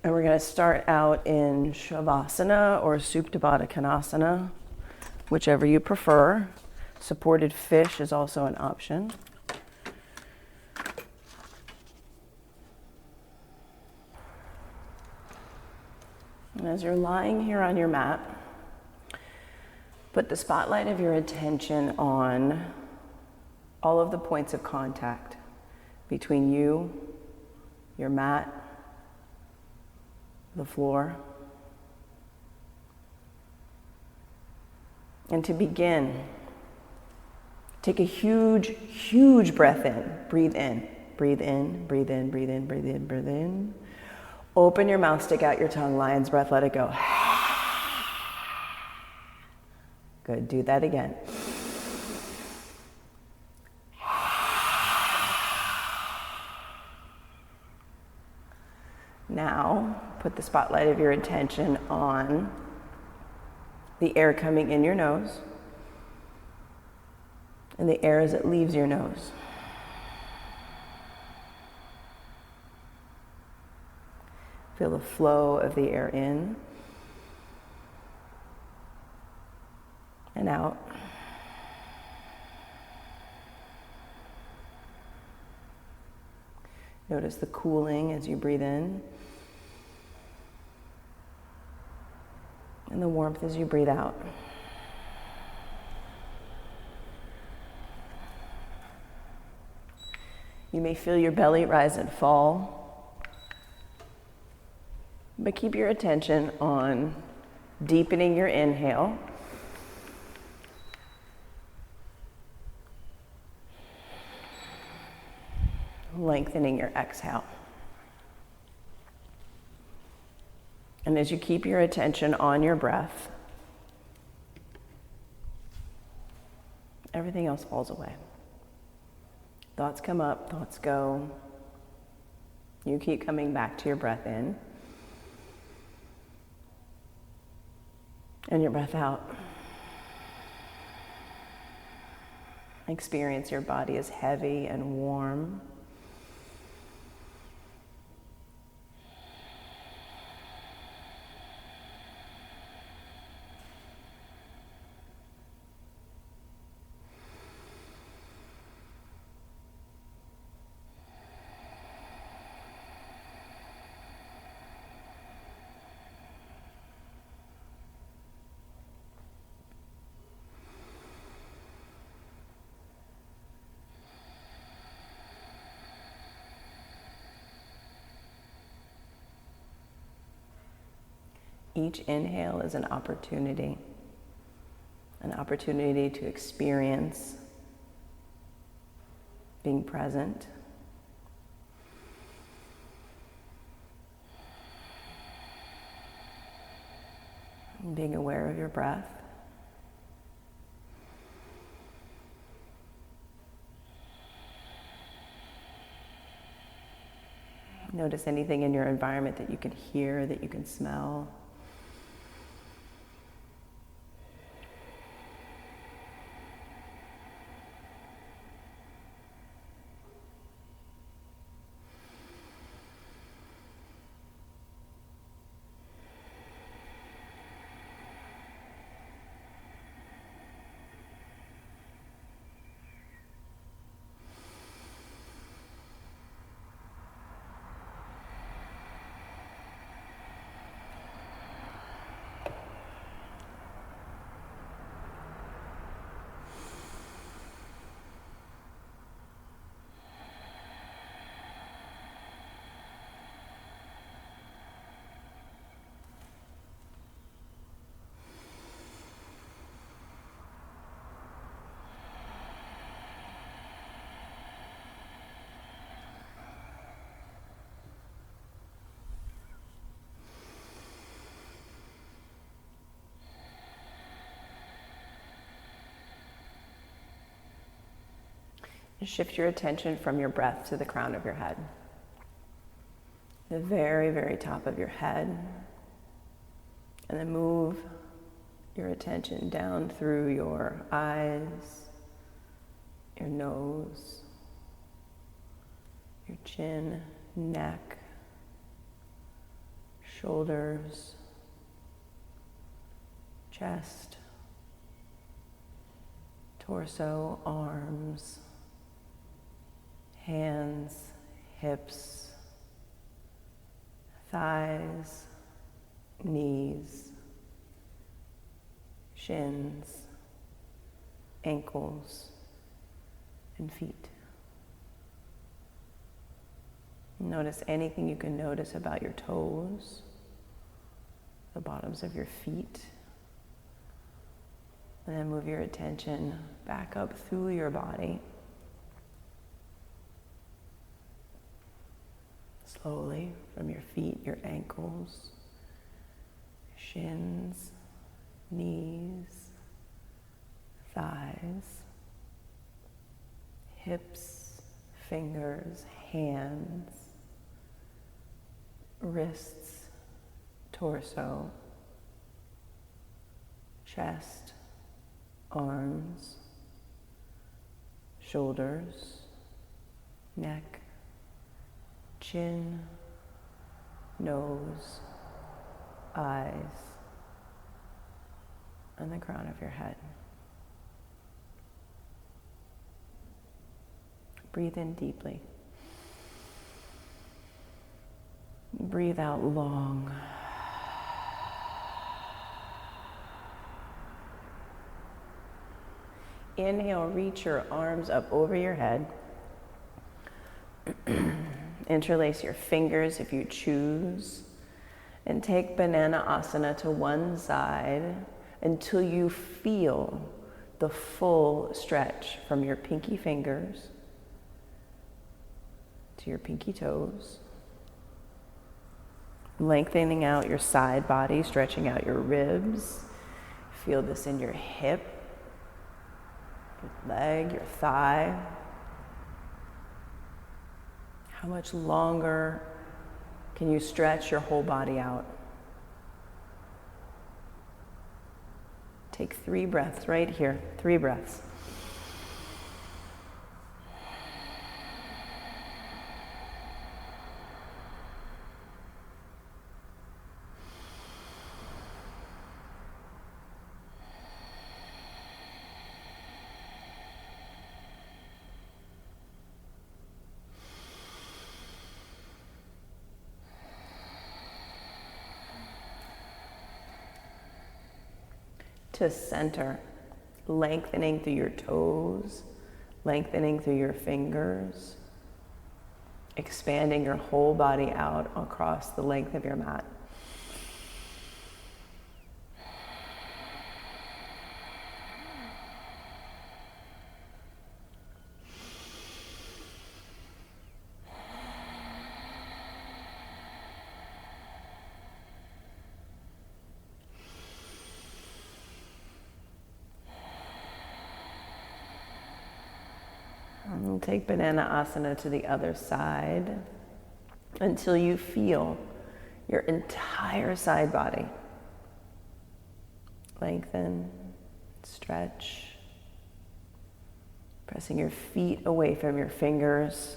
And we're going to start out in Shavasana or Supta Baddha Konasana, whichever you prefer. Supported fish is also an option. And as you're lying here on your mat, put the spotlight of your attention on all of the points of contact between you, your mat, the floor. And to begin, take a huge, huge breath in. Breathe in, breathe in, breathe in, breathe in, breathe in, breathe in. Open your mouth, stick out your tongue, lion's breath, let it go. Good, do that again. Now, put the spotlight of your attention on the air coming in your nose and the air as it leaves your nose. Feel the flow of the air in and out. Notice the cooling as you breathe in and the warmth as you breathe out. You may feel your belly rise and fall, but keep your attention on deepening your inhale, lengthening your exhale. And as you keep your attention on your breath, everything else falls away. Thoughts come up, thoughts go. You keep coming back to your breath in and your breath out. Experience your body as heavy and warm. Each inhale is an opportunity to experience being present, being aware of your breath. Notice anything in your environment that you can hear, that you can smell. Shift your attention from your breath to the crown of your head. The very, very top of your head. And then move your attention down through your eyes, your nose, your chin, neck, shoulders, chest, torso, arms, hands, hips, thighs, knees, shins, ankles, and feet. Notice anything you can notice about your toes, the bottoms of your feet. And then move your attention back up through your body. Slowly from your feet, your ankles, shins, knees, thighs, hips, fingers, hands, wrists, torso, chest, arms, shoulders, neck, chin, nose, eyes, and the crown of your head. Breathe in deeply. Breathe out long. Inhale, reach your arms up over your head. Interlace your fingers if you choose. And take Banana Asana to one side until you feel the full stretch from your pinky fingers to your pinky toes. Lengthening out your side body, stretching out your ribs. Feel this in your hip, your leg, your thigh. How much longer can you stretch your whole body out? Take 3 breaths right here, 3 breaths. To center, lengthening through your toes, lengthening through your fingers, expanding your whole body out across the length of your mat. And take Banana Asana to the other side until you feel your entire side body lengthen, stretch, pressing your feet away from your fingers.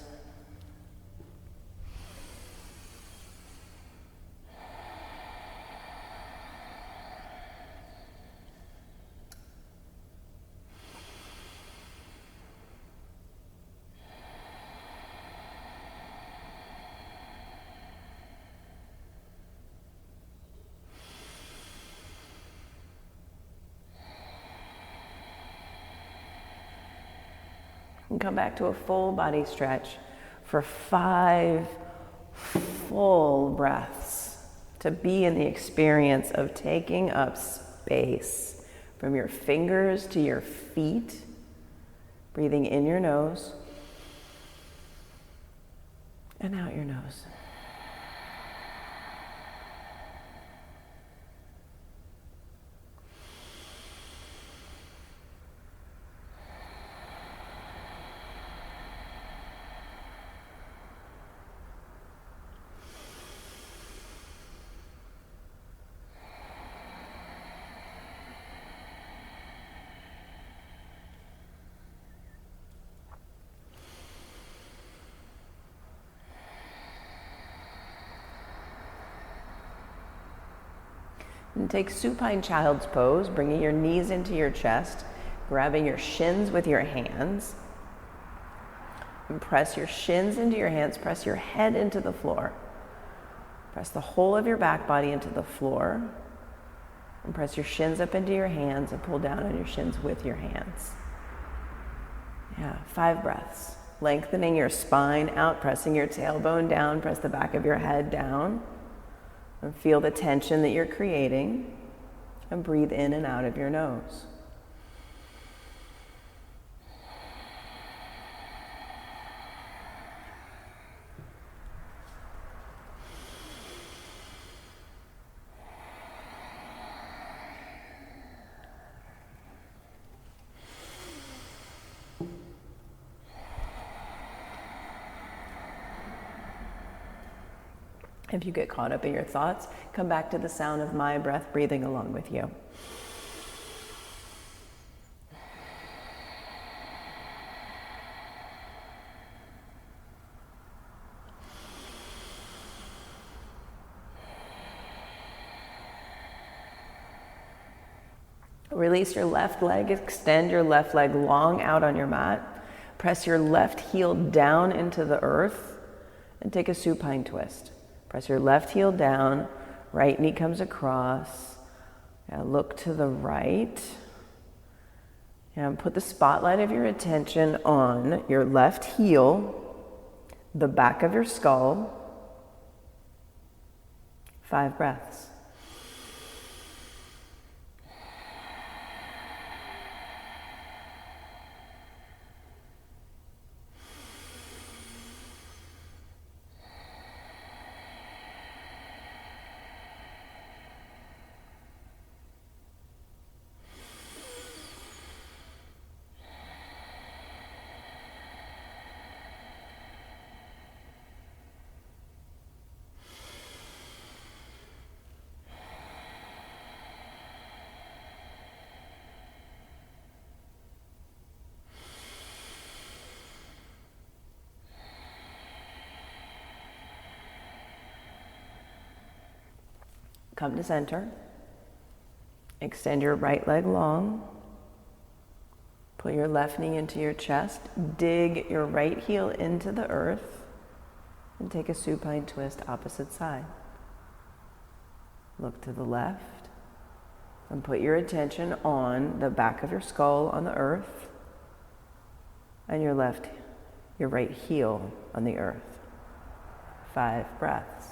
And come back to a full body stretch for 5 full breaths to be in the experience of taking up space from your fingers to your feet, breathing in your nose and out your nose. And take supine child's pose, bringing your knees into your chest, grabbing your shins with your hands. And press your shins into your hands, press your head into the floor. Press the whole of your back body into the floor. And press your shins up into your hands and pull down on your shins with your hands. Yeah, 5 breaths. Lengthening your spine out, pressing your tailbone down, press the back of your head down. And feel the tension that you're creating. And breathe in and out of your nose. If you get caught up in your thoughts, come back to the sound of my breath breathing along with you. Release your left leg, extend your left leg long out on your mat. Press your left heel down into the earth and take a supine twist. Press your left heel down, right knee comes across. Now look to the right. And put the spotlight of your attention on your left heel, the back of your skull. 5 breaths. Come to center. Extend your right leg long. Put your left knee into your chest. Dig your right heel into the earth. And take a supine twist opposite side. Look to the left. And put your attention on the back of your skull on the earth. And your right heel on the earth. 5 breaths.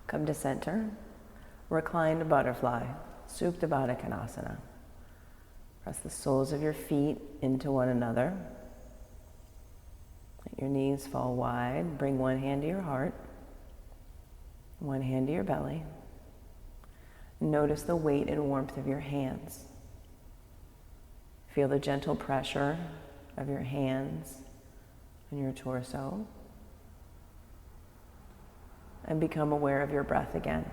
Come to center, reclined butterfly, Supta Baddha Konasana. Press the soles of your feet into one another. Let your knees fall wide. Bring one hand to your heart, one hand to your belly. Notice the weight and warmth of your hands. Feel the gentle pressure of your hands on your torso. And become aware of your breath again.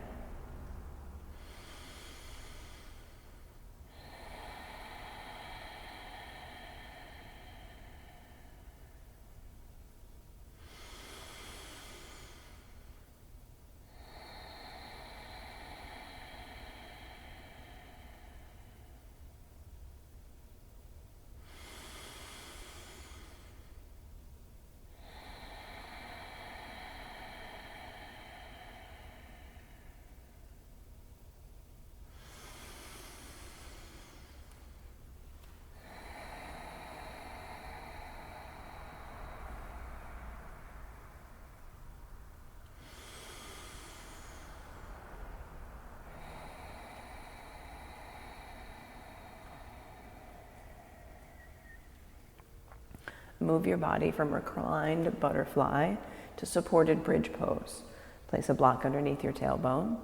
Move your body from reclined butterfly to supported bridge pose. Place a block underneath your tailbone,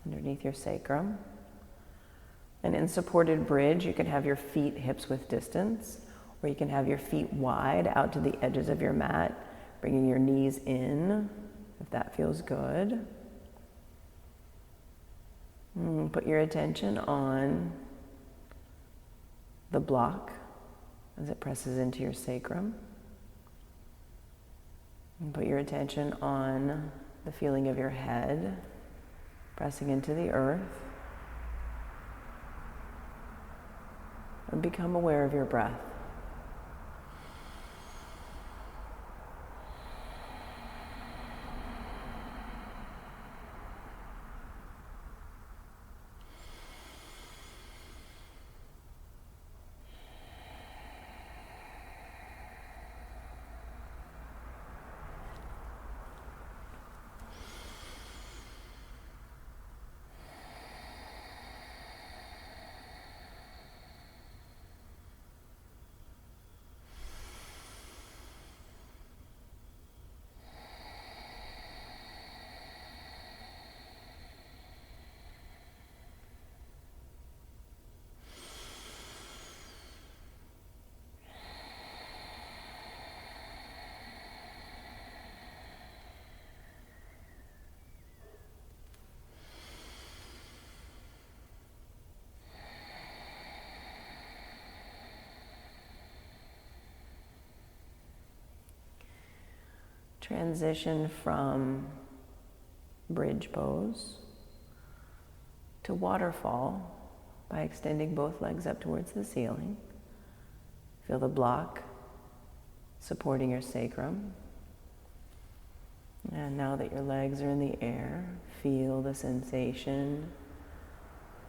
underneath your sacrum. And in supported bridge, you can have your feet hips width distance, or you can have your feet wide out to the edges of your mat, bringing your knees in, if that feels good. Put your attention on the block as it presses into your sacrum. And put your attention on the feeling of your head pressing into the earth. And become aware of your breath. Transition from bridge pose to waterfall by extending both legs up towards the ceiling. Feel the block supporting your sacrum. And now that your legs are in the air, feel the sensation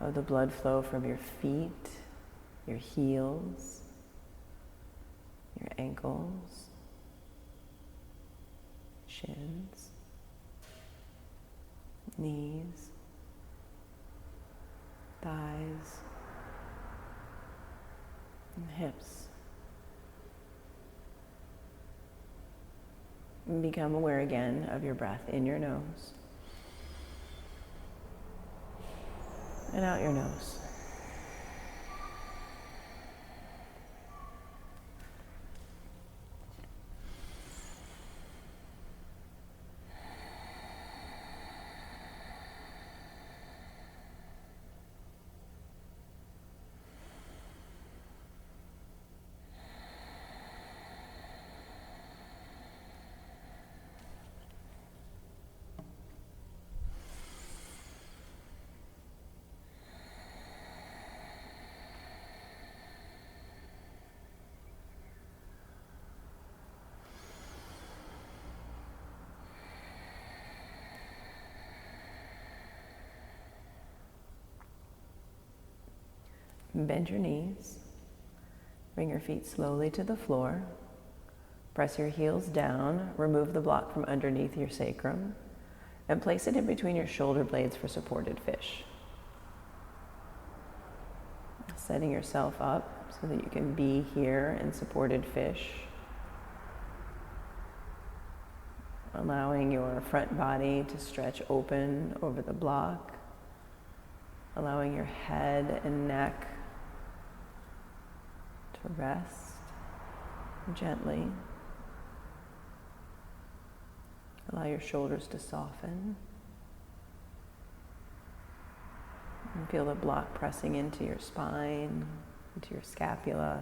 of the blood flow from your feet, your heels, your ankles, shins, knees, thighs, and hips. And become aware again of your breath in your nose and out your nose. Bend your knees. Bring your feet slowly to the floor. Press your heels down. Remove the block from underneath your sacrum and place it in between your shoulder blades for supported fish. Setting yourself up so that you can be here in supported fish. Allowing your front body to stretch open over the block. Allowing your head and neck to rest gently. Allow your shoulders to soften. And feel the block pressing into your spine, into your scapula.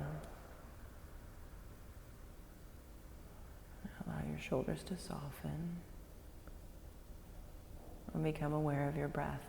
Allow your shoulders to soften. And become aware of your breath.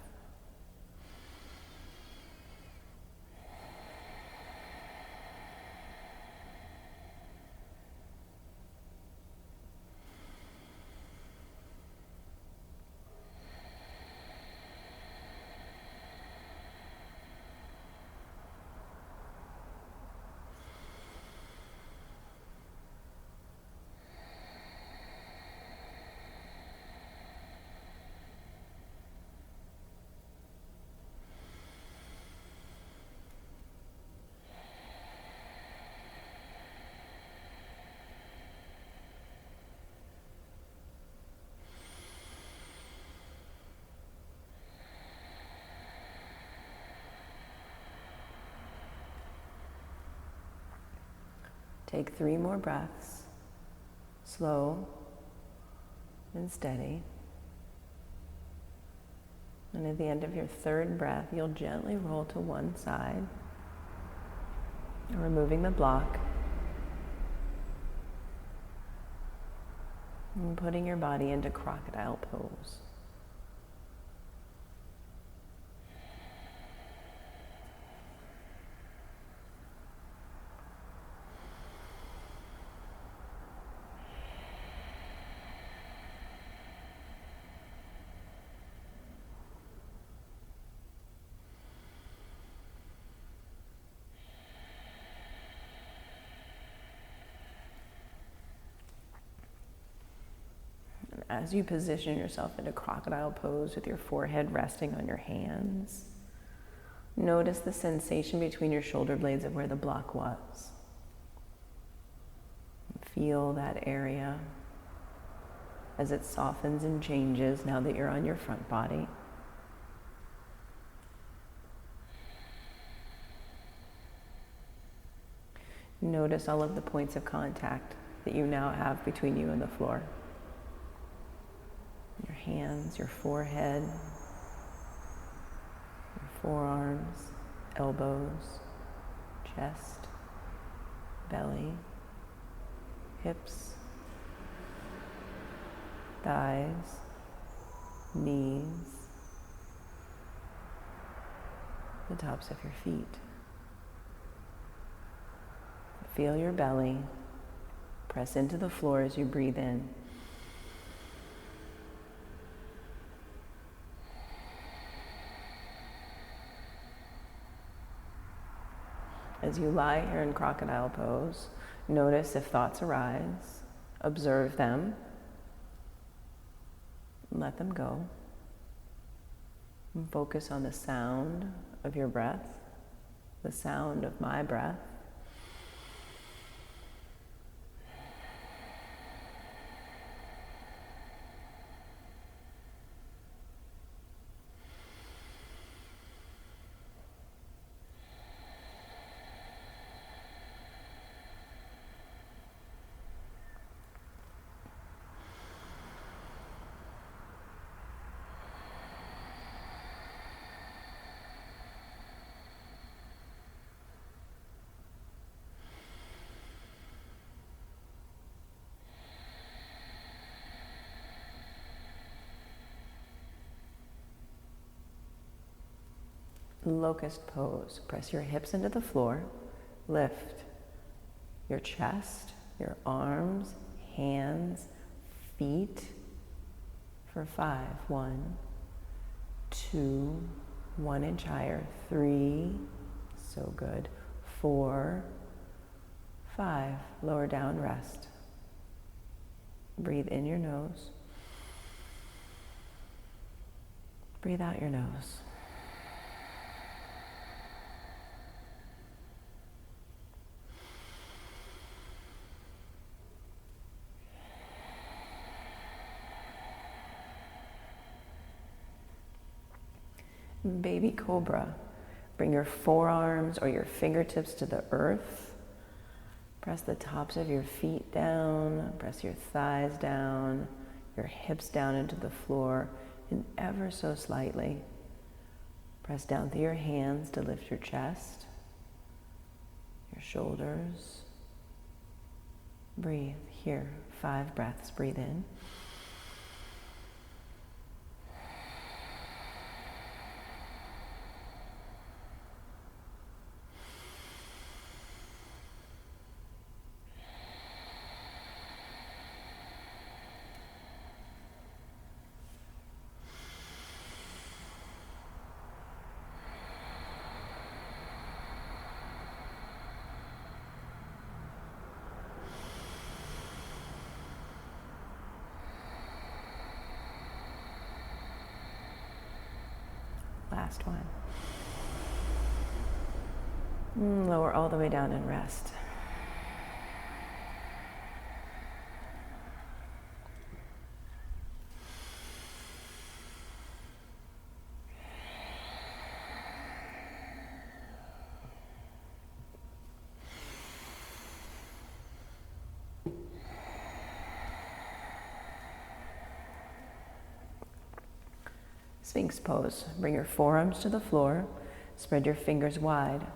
Take 3 more breaths, slow and steady. And at the end of your 3rd breath, you'll gently roll to one side, removing the block, and putting your body into Crocodile Pose. As you position yourself into Crocodile Pose with your forehead resting on your hands, notice the sensation between your shoulder blades of where the block was. Feel that area as it softens and changes now that you're on your front body. Notice all of the points of contact that you now have between you and the floor. Your hands, your forehead, your forearms, elbows, chest, belly, hips, thighs, knees, the tops of your feet. Feel your belly. Press into the floor as you breathe in. As you lie here in Crocodile Pose, notice if thoughts arise, observe them, let them go, and focus on the sound of your breath, the sound of my breath. Locust Pose. Press your hips into the floor. Lift your chest, your arms, hands, feet for 5. 1, 2, 1 inch higher. 3, so good. 4, 5, lower down, rest. Breathe in your nose. Breathe out your nose. Baby Cobra. Bring your forearms or your fingertips to the earth. Press the tops of your feet down. Press your thighs down. Your hips down into the floor, and ever so slightly. Press down through your hands to lift your chest, your shoulders. Breathe here. 5 breaths. Breathe in. Last one. Lower all the way down and rest. Sphinx Pose. Bring your forearms to the floor. Spread your fingers wide.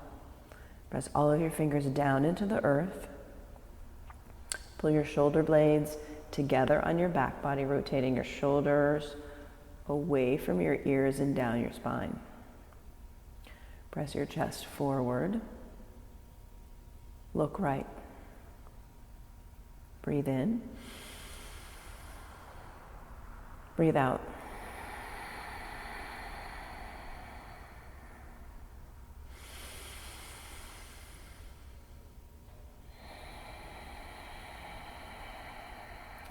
Press all of your fingers down into the earth. Pull your shoulder blades together on your back body, rotating your shoulders away from your ears and down your spine. Press your chest forward. Look right. Breathe in. Breathe out.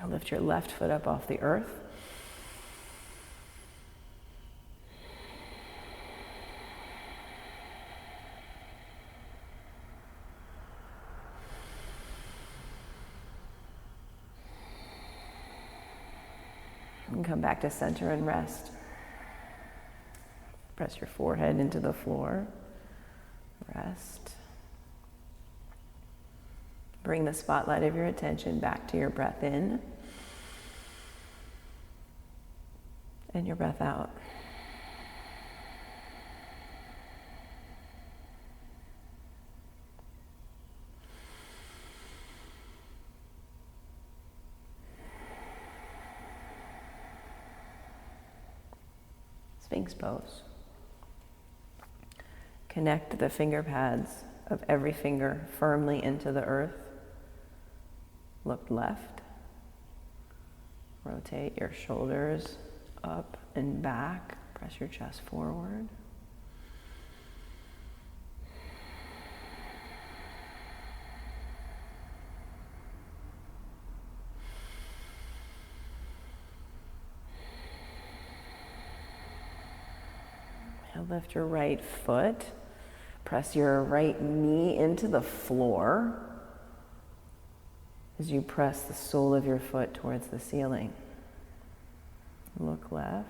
Now lift your left foot up off the earth. And come back to center and rest. Press your forehead into the floor. Rest. Bring the spotlight of your attention back to your breath in and your breath out. Sphinx Pose. Connect the finger pads of every finger firmly into the earth. Look left. Rotate your shoulders up and back. Press your chest forward. Now lift your right foot. Press your right knee into the floor as you press the sole of your foot towards the ceiling. Look left.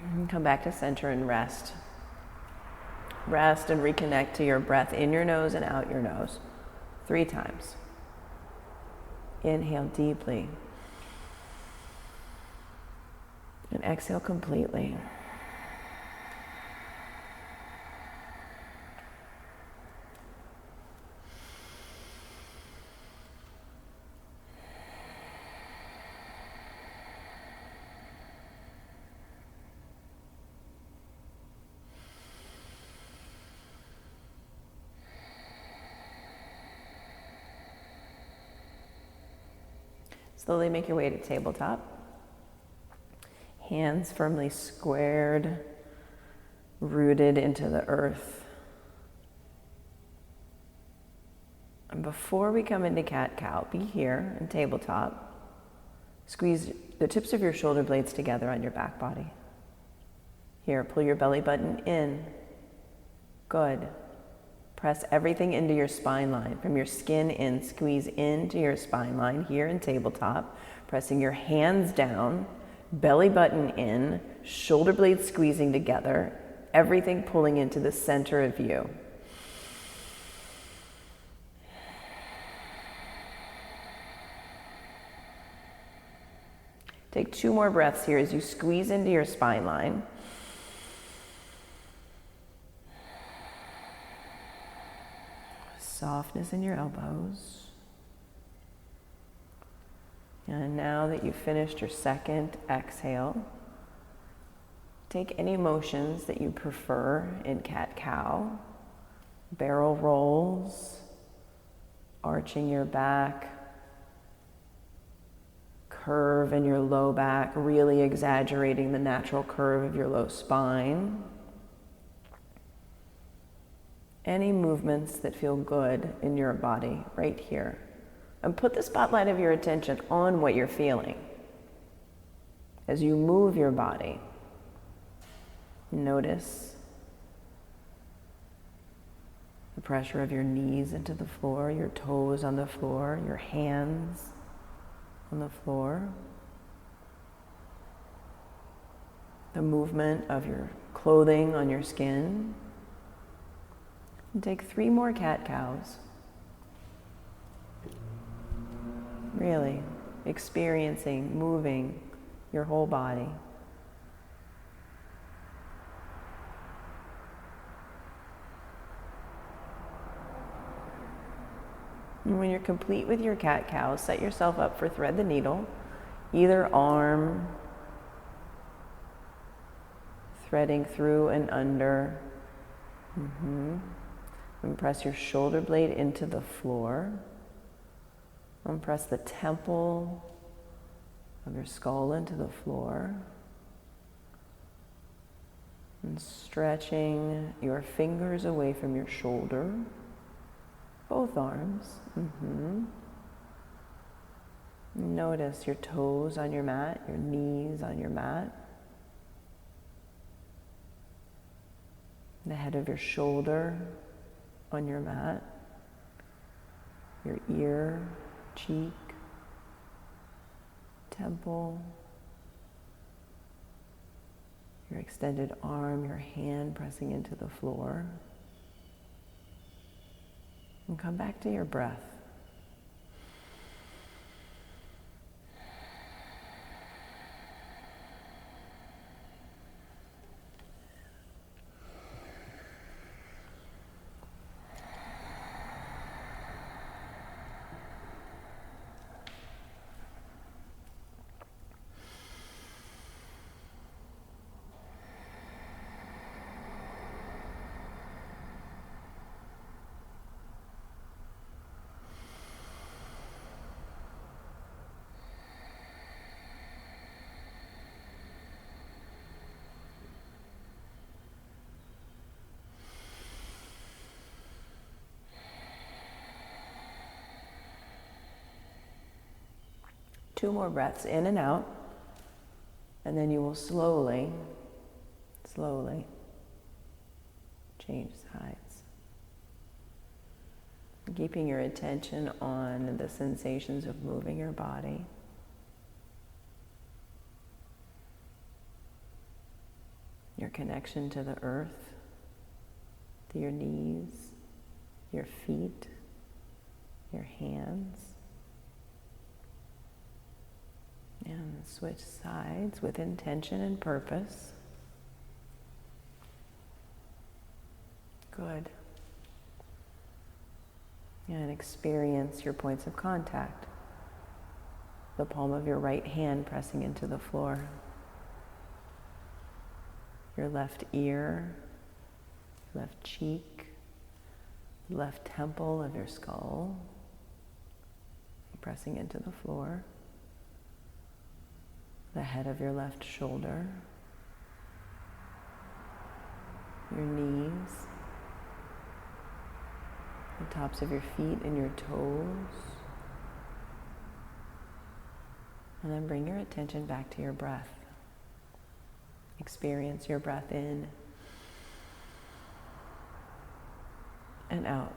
And come back to center and rest. Rest and reconnect to your breath in your nose and out your nose 3 times. Inhale deeply. And exhale completely. Slowly make your way to tabletop. Hands firmly squared, rooted into the earth. And before we come into cat-cow, be here in tabletop. Squeeze the tips of your shoulder blades together on your back body. Here, pull your belly button in. Good. Press everything into your spine line. From your skin in, squeeze into your spine line here in tabletop. Pressing your hands down, belly button in, shoulder blades squeezing together, everything pulling into the center of you. Take 2 more breaths here as you squeeze into your spine line. Softness in your elbows. And now that you've finished your second exhale, take any motions that you prefer in cat-cow. Barrel rolls, arching your back, curve in your low back, really exaggerating the natural curve of your low spine. Any movements that feel good in your body right here. And put the spotlight of your attention on what you're feeling. As you move your body, notice the pressure of your knees into the floor, your toes on the floor, your hands on the floor. The movement of your clothing on your skin. And take 3 more cat-cows. Really experiencing, moving your whole body. And when you're complete with your cat-cow, set yourself up for thread the needle, either arm, threading through and under. And press your shoulder blade into the floor. And press the temple of your skull into the floor. And stretching your fingers away from your shoulder. Both arms. Notice your toes on your mat, your knees on your mat. The head of your shoulder on your mat. Your ear, cheek, temple. Your extended arm, your hand pressing into the floor. And come back to your breath. Two more breaths in and out, and then you will slowly change sides. Keeping your attention on the sensations of moving your body. Your connection to the earth, to your knees, your feet, your hands. And switch sides with intention and purpose. Good. And experience your points of contact. The palm of your right hand pressing into the floor. Your left ear, left cheek, left temple of your skull pressing into the floor. The head of your left shoulder, your knees, the tops of your feet and your toes. And then bring your attention back to your breath. Experience your breath in and out.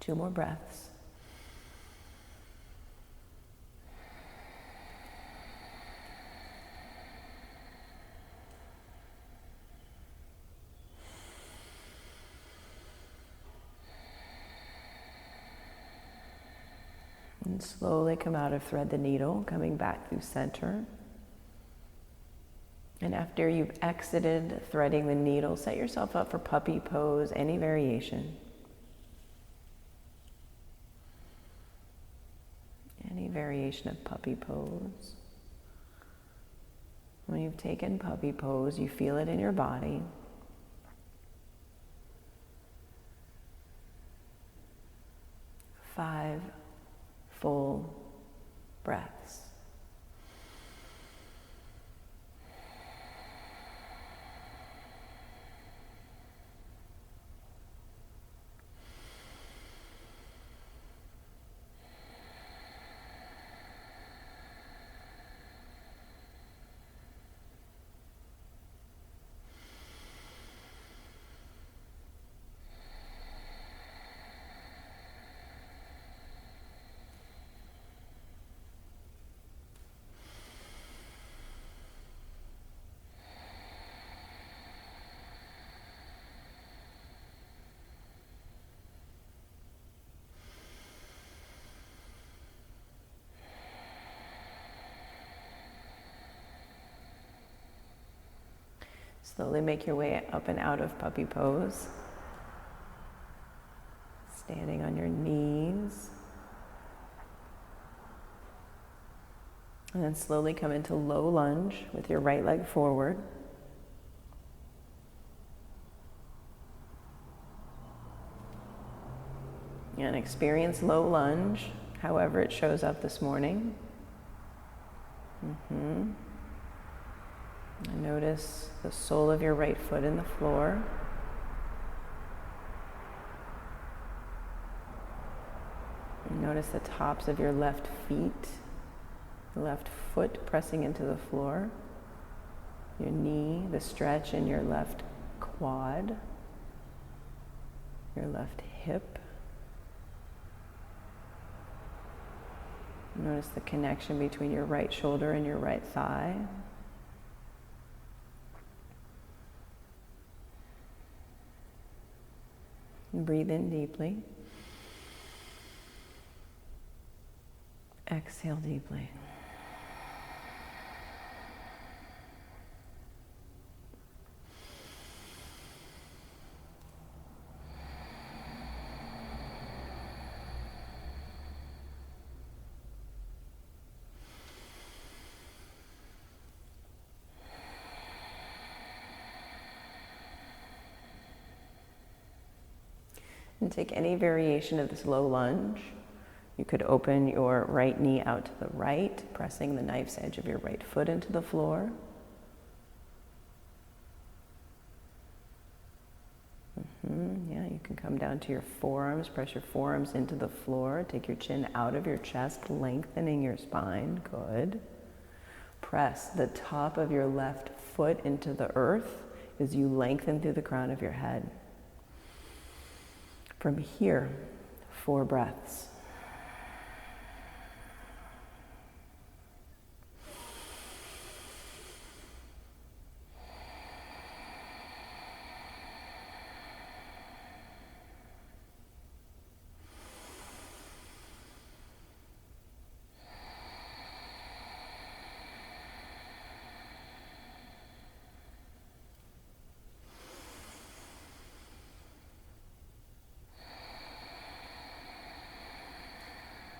Two more breaths. And slowly come out of thread the needle, coming back through center. And after you've exited threading the needle, set yourself up for puppy pose, any variation. Any variation of puppy pose. When you've taken puppy pose, you feel it in your body. Five full breaths. Slowly make your way up and out of puppy pose. Standing on your knees. And then slowly come into low lunge with your right leg forward. And experience low lunge, however it shows up this morning. And notice the sole of your right foot in the floor. And notice the tops of your left feet, left foot pressing into the floor. Your knee, the stretch in your left quad, your left hip. Notice the connection between your right shoulder and your right thigh. And breathe in deeply. Exhale deeply. And take any variation of this low lunge. You could open your right knee out to the right, pressing the knife's edge of your right foot into the floor. Yeah, you can come down to your forearms, press your forearms into the floor, take your chin out of your chest, lengthening your spine. Good. Press the top of your left foot into the earth as you lengthen through the crown of your head. From here, 4 breaths.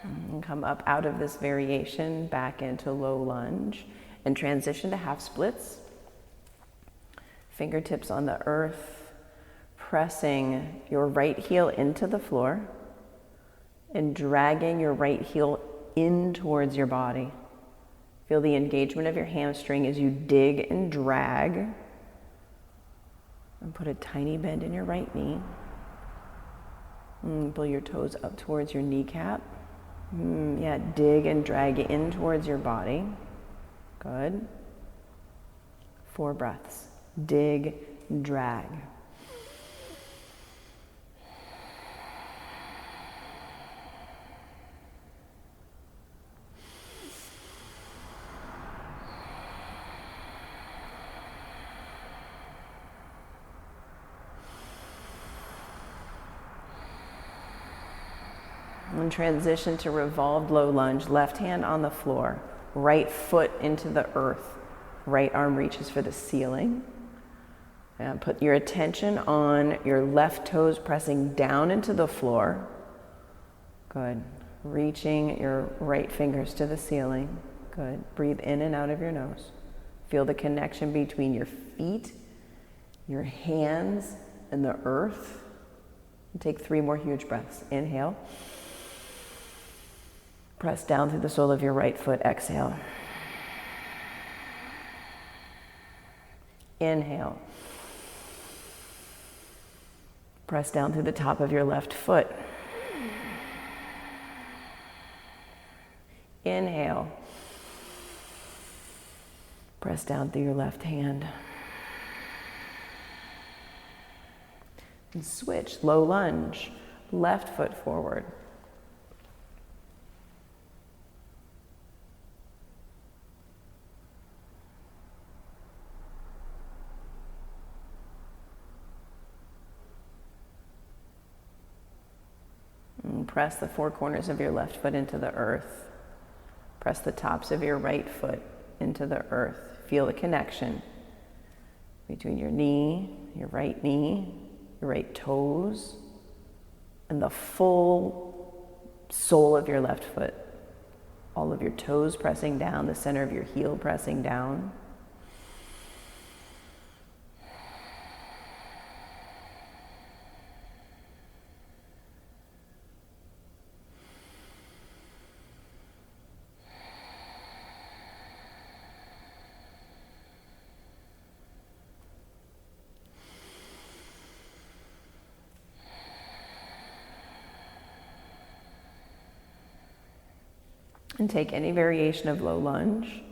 And come up out of this variation back into low lunge and transition to half splits. Fingertips on the earth, pressing your right heel into the floor and dragging your right heel in towards your body. Feel the engagement of your hamstring as you dig and drag. And put a tiny bend in your right knee. And pull your toes up towards your kneecap. Yeah, dig and drag in towards your body. Good. 4 breaths. Dig, drag. And transition to revolved low lunge, left hand on the floor, right foot into the earth, right arm reaches for the ceiling. And put your attention on your left toes pressing down into the floor. Good. Reaching your right fingers to the ceiling. Good. Breathe in and out of your nose. Feel the connection between your feet, your hands, and the earth. And take 3 more huge breaths. Inhale. Press down through the sole of your right foot. Exhale. Inhale. Press down through the top of your left foot. Inhale. Press down through your left hand. And switch. Low lunge. Left foot forward. Press the 4 corners of your left foot into the earth. Press the tops of your right foot into the earth. Feel the connection. between your knee, your right right toes, and the full sole of your left foot. All of your toes pressing down, the center of your heel pressing down. And take any variation of low lunge.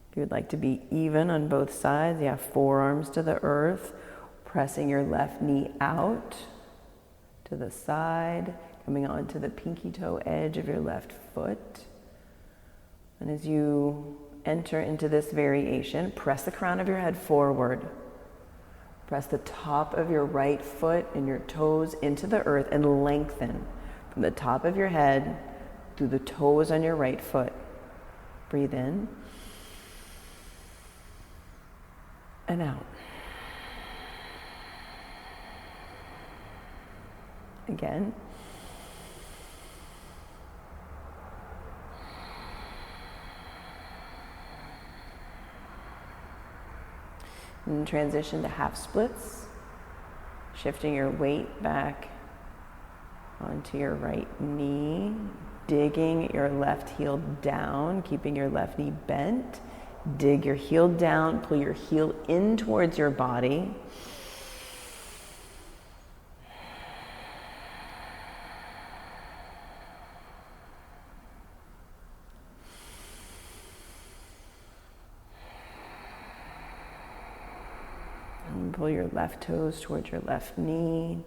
If you would like to be even on both sides, you have forearms to the earth, pressing your left knee out to the side, coming onto the pinky toe edge of your left foot. And as you enter into this variation, press the crown of your head forward. Press the top of your right foot and your toes into the earth and lengthen from the top of your head through the toes on your right foot. Breathe in and out. Again. And transition to half splits, shifting your weight back onto your right knee, digging your left heel down, keeping your left knee bent. Dig your heel down, pull your heel in towards your body. And pull your left toes towards your left knee.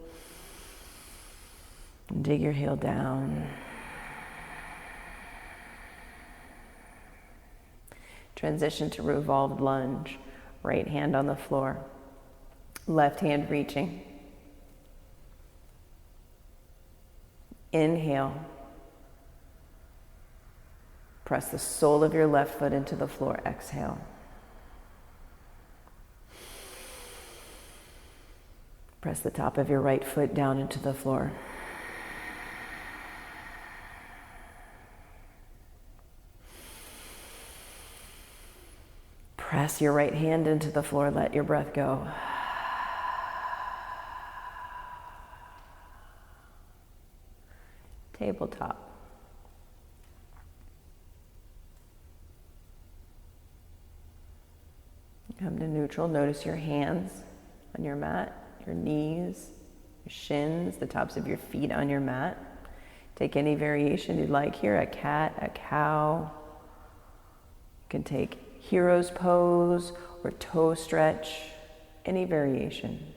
And dig your heel down. Transition to revolved lunge. Right hand on the floor. Left hand reaching. Inhale. Press the sole of your left foot into the floor. Exhale. Press the top of your right foot down into the floor. Press your right hand into the floor. Let your breath go. Tabletop. Come to neutral. Notice your hands on your mat, your knees, your shins, the tops of your feet on your mat. Take any variation you'd like here, a cat, a cow. You can take hero's pose or toe stretch, any variation.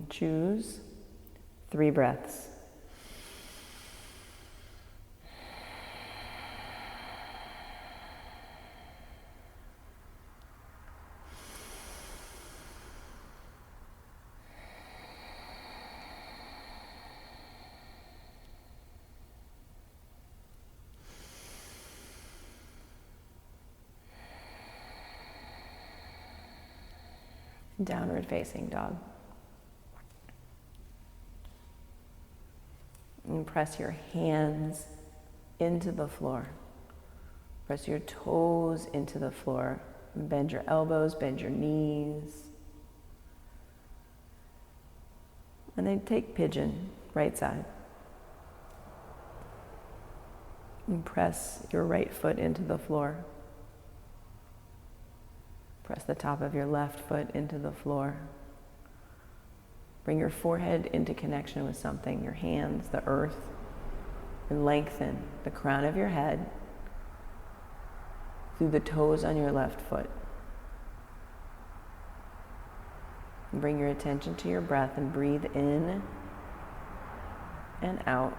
Choose 3 breaths. Downward facing dog. And press your hands into the floor. Press your toes into the floor. Bend your elbows, bend your knees. And then take pigeon, right side. And press your right foot into the floor. Press the top of your left foot into the floor. Bring your forehead into connection with something, your hands, the earth, and lengthen the crown of your head through the toes on your left foot. And bring your attention to your breath and breathe in and out.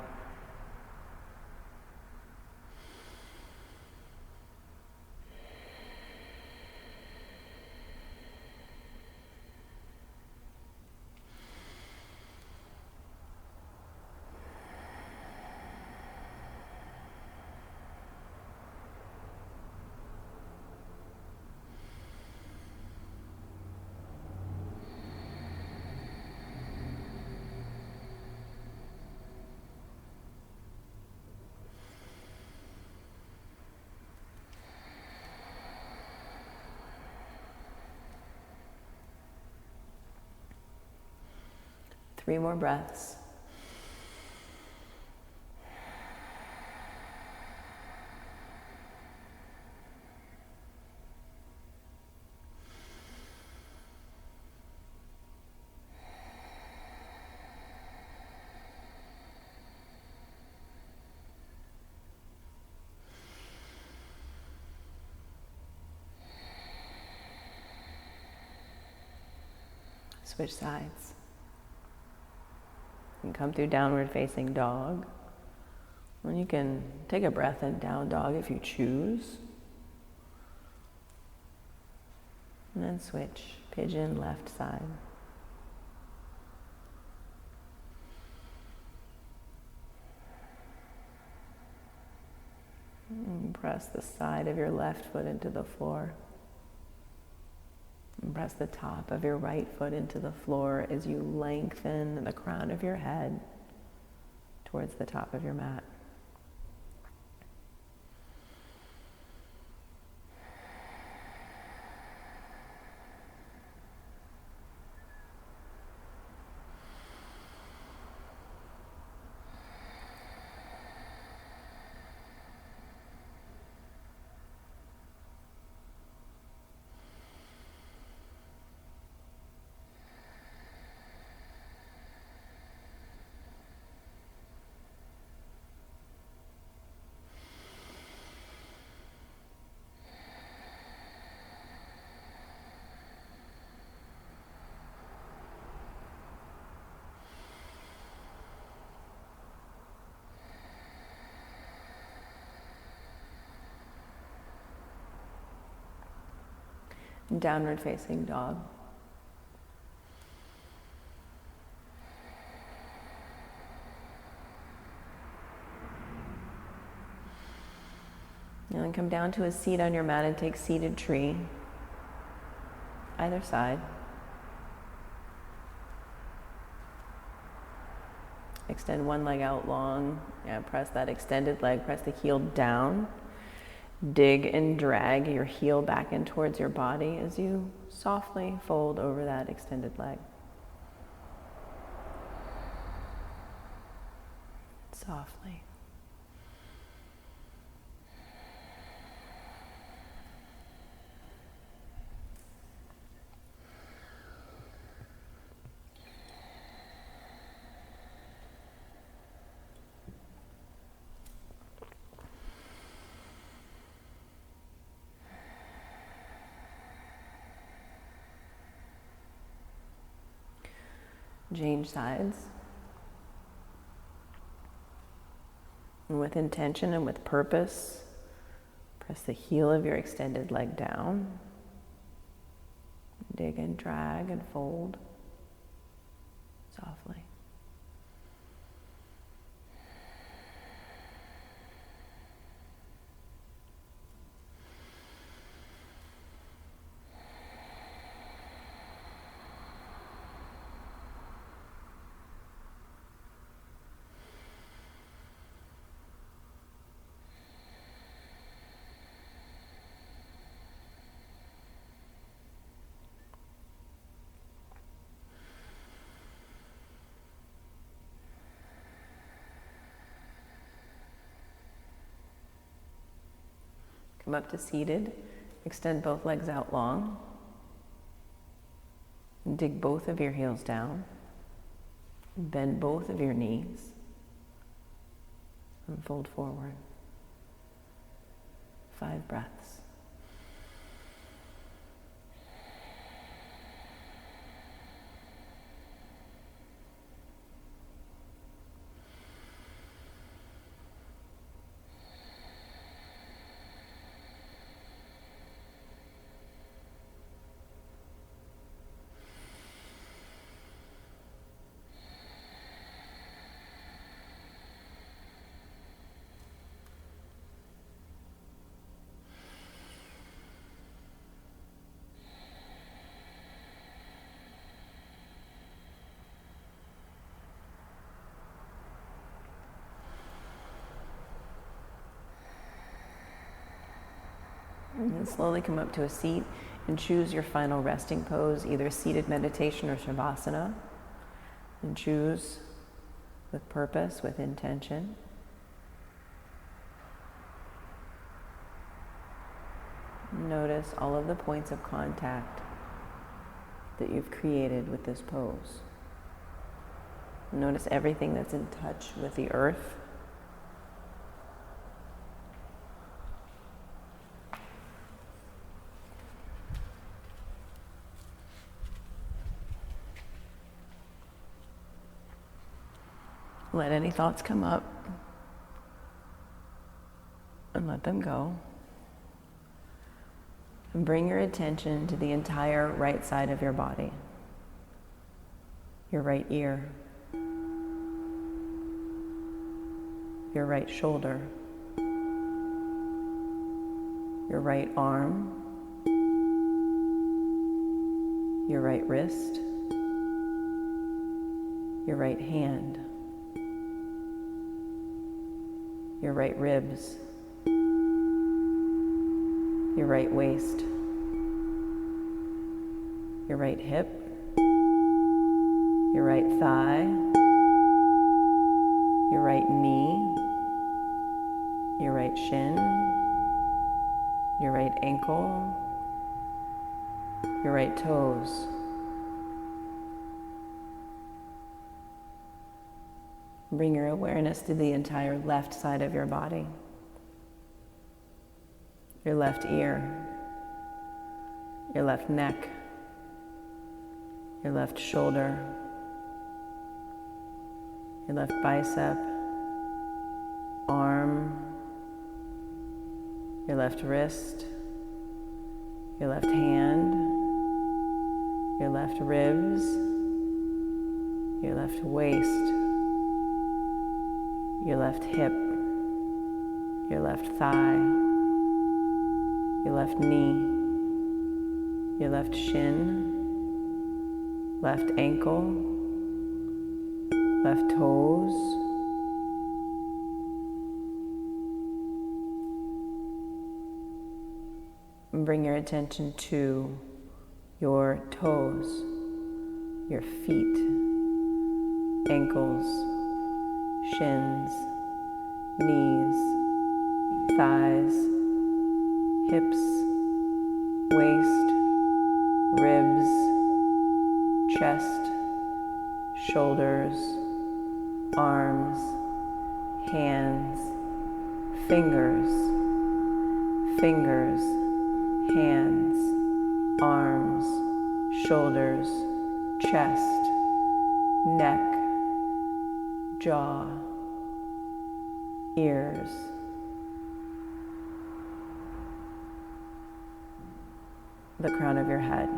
3 more breaths. Switch sides. You can come through downward facing dog. And you can take a breath in down dog if you choose. And then switch, pigeon left side. And press the side of your left foot into the floor. And press the top of your right foot into the floor as you lengthen the crown of your head towards the top of your mat. Downward facing dog. And then come down to a seat on your mat and take seated tree, either side. Extend one leg out long. Press that extended leg, press the heel down. Dig and drag your heel back in towards your body as you softly fold over that extended leg. Softly. Change sides. And with intention and with purpose, press the heel of your extended leg down. Dig and drag and fold softly. Come up to seated, extend both legs out long, and dig both of your heels down, bend both of your knees, and fold forward. 5 breaths. And then slowly come up to a seat and choose your final resting pose, either seated meditation or Shavasana. And choose with purpose, with intention. Notice all of the points of contact that you've created with this pose. Notice everything that's in touch with the earth. Let any thoughts come up and let them go. And bring your attention to the entire right side of your body. Your right ear. Your right shoulder. Your right arm. Your right wrist. Your right hand. Your right ribs. Your right waist, your right hip, your right thigh, your right knee, your right shin, your right ankle, your right toes. Bring your awareness to the entire left side of your body. Your left ear, your left neck, your left shoulder, your left bicep, arm, your left wrist, your left hand, your left ribs, your left waist, your left hip, your left thigh, your left knee, your left shin, left ankle, left toes, and bring your attention to your toes, your feet, ankles, shins, knees, thighs, hips, waist, ribs, chest, shoulders, arms, hands, fingers, hands, arms, shoulders, chest, neck, jaw, ears, the crown of your head.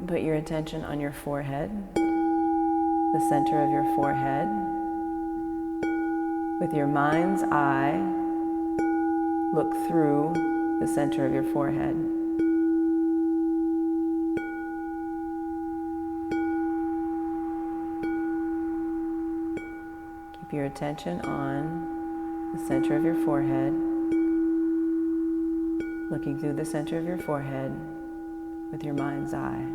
Put your attention on your forehead, the center of your forehead. With your mind's eye, look through the center of your forehead. Keep your attention on the center of your forehead. Looking through the center of your forehead with your mind's eye.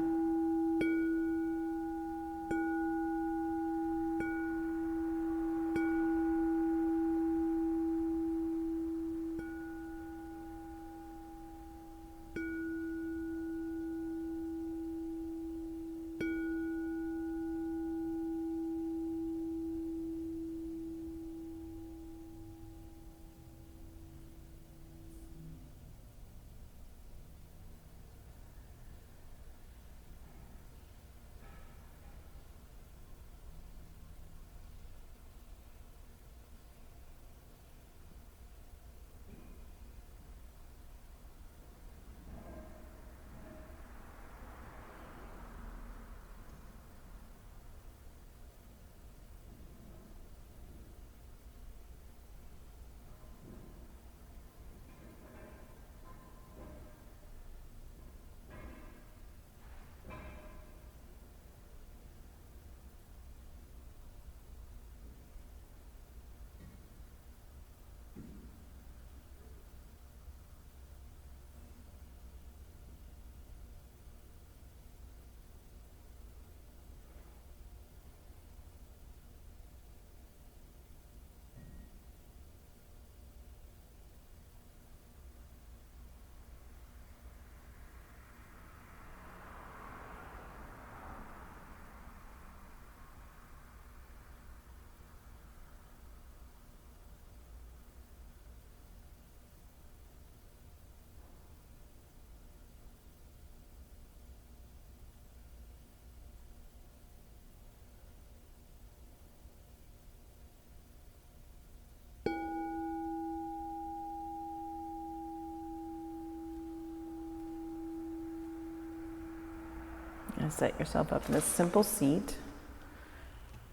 going to set yourself up in a simple seat.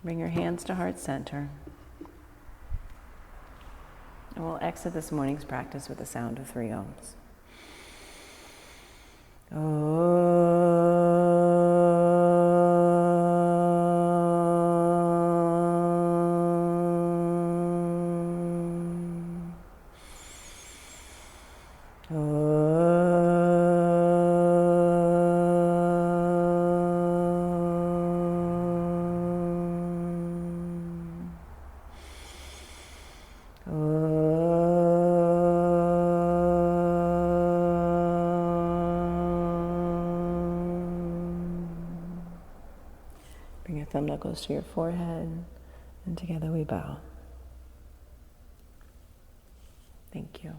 Bring your hands to heart center. And we'll exit this morning's practice with the sound of 3 ohms. Bring your thumb knuckles to your forehead, and together we bow. Thank you.